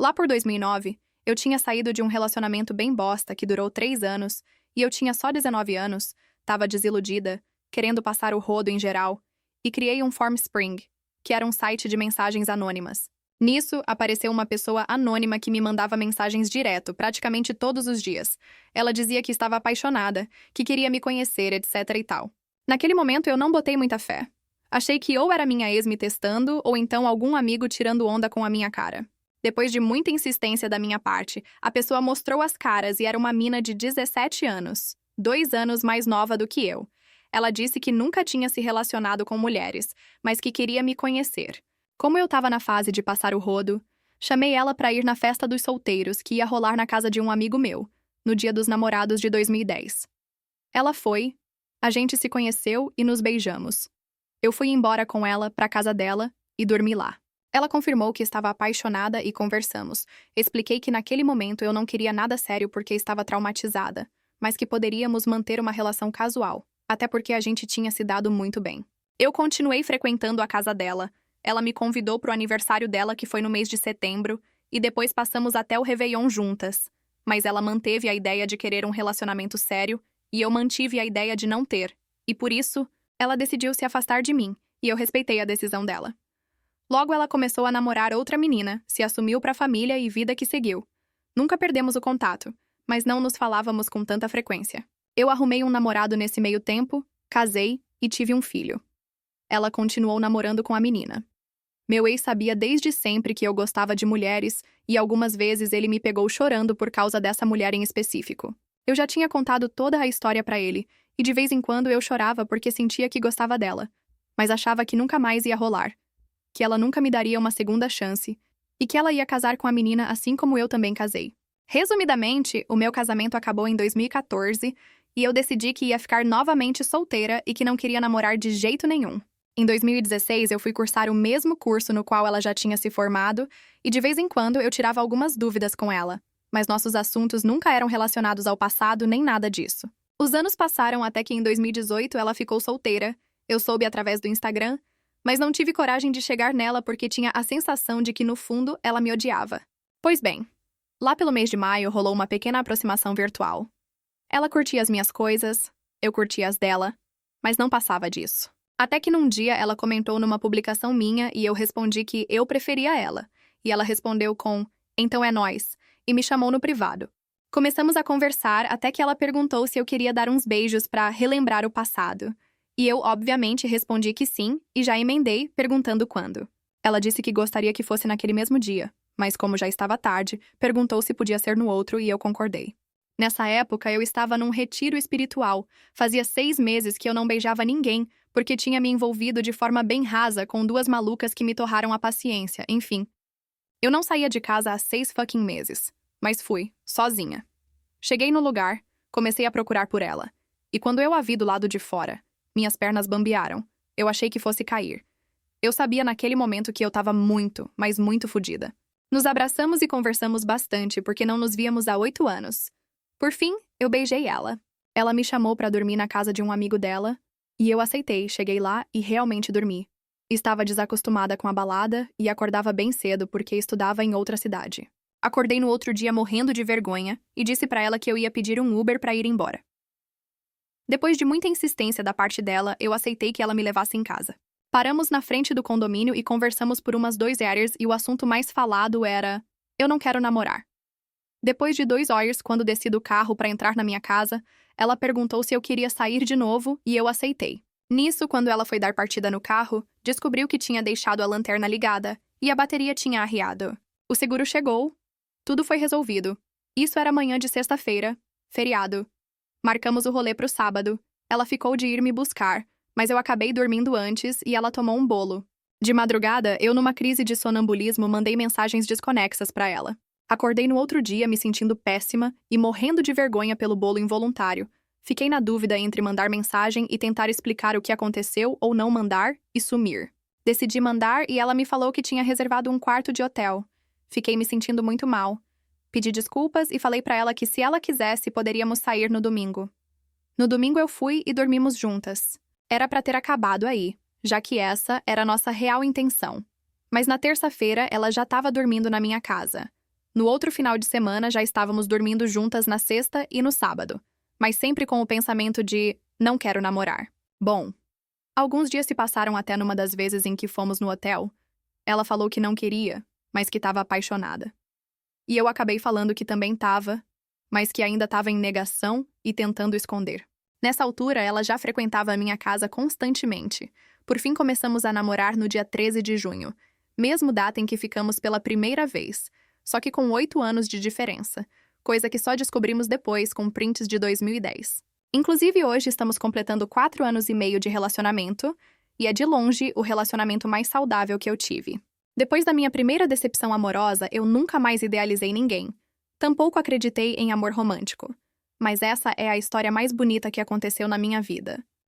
Lá por 2009, eu tinha saído de um relacionamento bem bosta que durou 3 anos e eu tinha só 19 anos, tava desiludida, querendo passar o rodo em geral, e criei um Formspring, que era um site de mensagens anônimas. Nisso, apareceu uma pessoa anônima que me mandava mensagens direto, praticamente todos os dias. Ela dizia que estava apaixonada, que queria me conhecer, etc e tal. Naquele momento, eu não botei muita fé. Achei que ou era minha ex me testando, ou então algum amigo tirando onda com a minha cara. Depois de muita insistência da minha parte, a pessoa mostrou as caras e era uma mina de 17 anos, 2 anos mais nova do que eu. Ela disse que nunca tinha se relacionado com mulheres, mas que queria me conhecer. Como eu estava na fase de passar o rodo, chamei ela para ir na festa dos solteiros que ia rolar na casa de um amigo meu, no Dia dos Namorados de 2010. Ela foi, a gente se conheceu e nos beijamos. Eu fui embora com ela para casa dela e dormi lá. Ela confirmou que estava apaixonada e conversamos. Expliquei que naquele momento eu não queria nada sério porque estava traumatizada, mas que poderíamos manter uma relação casual, até porque a gente tinha se dado muito bem. Eu continuei frequentando a casa dela. Ela me convidou para o aniversário dela, que foi no mês de setembro, e depois passamos até o Réveillon juntas. Mas ela manteve a ideia de querer um relacionamento sério, e eu mantive a ideia de não ter. E por isso, ela decidiu se afastar de mim, e eu respeitei a decisão dela. Logo, ela começou a namorar outra menina, se assumiu para a família e vida que seguiu. Nunca perdemos o contato, mas não nos falávamos com tanta frequência. Eu arrumei um namorado nesse meio tempo, casei e tive um filho. Ela continuou namorando com a menina. Meu ex sabia desde sempre que eu gostava de mulheres e algumas vezes ele me pegou chorando por causa dessa mulher em específico. Eu já tinha contado toda a história para ele e de vez em quando eu chorava porque sentia que gostava dela, mas achava que nunca mais ia rolar, que ela nunca me daria uma segunda chance e que ela ia casar com a menina assim como eu também casei. Resumidamente, o meu casamento acabou em 2014 e eu decidi que ia ficar novamente solteira e que não queria namorar de jeito nenhum. Em 2016, eu fui cursar o mesmo curso no qual ela já tinha se formado e de vez em quando eu tirava algumas dúvidas com ela, mas nossos assuntos nunca eram relacionados ao passado nem nada disso. Os anos passaram até que em 2018 ela ficou solteira, eu soube através do Instagram, mas não tive coragem de chegar nela porque tinha a sensação de que no fundo ela me odiava. Pois bem, lá pelo mês de maio rolou uma pequena aproximação virtual. Ela curtia as minhas coisas, eu curtia as dela, mas não passava disso. Até que num dia ela comentou numa publicação minha e eu respondi que eu preferia ela. E ela respondeu com, então é nóis, e me chamou no privado. Começamos a conversar até que ela perguntou se eu queria dar uns beijos pra relembrar o passado. E eu, obviamente, respondi que sim e já emendei, perguntando quando. Ela disse que gostaria que fosse naquele mesmo dia, mas como já estava tarde, perguntou se podia ser no outro e eu concordei. Nessa época, eu estava num retiro espiritual. Fazia 6 meses que eu não beijava ninguém, porque tinha me envolvido de forma bem rasa com 2 malucas que me torraram a paciência, enfim. Eu não saía de casa há 6 fucking meses, mas fui, sozinha. Cheguei no lugar, comecei a procurar por ela. E quando eu a vi do lado de fora, minhas pernas bambearam. Eu achei que fosse cair. Eu sabia naquele momento que eu tava muito, mas muito fodida. Nos abraçamos e conversamos bastante porque não nos víamos há 8 anos. Por fim, eu beijei ela. Ela me chamou para dormir na casa de um amigo dela, e eu aceitei, cheguei lá e realmente dormi. Estava desacostumada com a balada e acordava bem cedo porque estudava em outra cidade. Acordei no outro dia morrendo de vergonha e disse para ela que eu ia pedir um Uber para ir embora. Depois de muita insistência da parte dela, eu aceitei que ela me levasse em casa. Paramos na frente do condomínio e conversamos por umas 2 horas e o assunto mais falado era: eu não quero namorar. Depois de 2 horas, quando desci do carro para entrar na minha casa, ela perguntou se eu queria sair de novo e eu aceitei. Nisso, quando ela foi dar partida no carro, descobriu que tinha deixado a lanterna ligada e a bateria tinha arriado. O seguro chegou. Tudo foi resolvido. Isso era manhã de sexta-feira, feriado. Marcamos o rolê pro sábado. Ela ficou de ir me buscar, mas eu acabei dormindo antes e ela tomou um bolo. De madrugada, eu numa crise de sonambulismo mandei mensagens desconexas para ela. Acordei no outro dia me sentindo péssima e morrendo de vergonha pelo bolo involuntário. Fiquei na dúvida entre mandar mensagem e tentar explicar o que aconteceu ou não mandar e sumir. Decidi mandar e ela me falou que tinha reservado um quarto de hotel. Fiquei me sentindo muito mal. Pedi desculpas e falei pra ela que se ela quisesse, poderíamos sair no domingo. No domingo eu fui e dormimos juntas. Era pra ter acabado aí, já que essa era a nossa real intenção. Mas na terça-feira ela já estava dormindo na minha casa. No outro final de semana já estávamos dormindo juntas na sexta e no sábado, mas sempre com o pensamento de não quero namorar. Bom, alguns dias se passaram até numa das vezes em que fomos no hotel. Ela falou que não queria, mas que estava apaixonada. E eu acabei falando que também estava, mas que ainda estava em negação e tentando esconder. Nessa altura, ela já frequentava a minha casa constantemente. Por fim, começamos a namorar no dia 13 de junho, mesmo data em que ficamos pela primeira vez, só que com 8 anos de diferença, coisa que só descobrimos depois com prints de 2010. Inclusive, hoje estamos completando 4 anos e meio de relacionamento, e é de longe o relacionamento mais saudável que eu tive. Depois da minha primeira decepção amorosa, eu nunca mais idealizei ninguém. Tampouco acreditei em amor romântico. Mas essa é a história mais bonita que aconteceu na minha vida.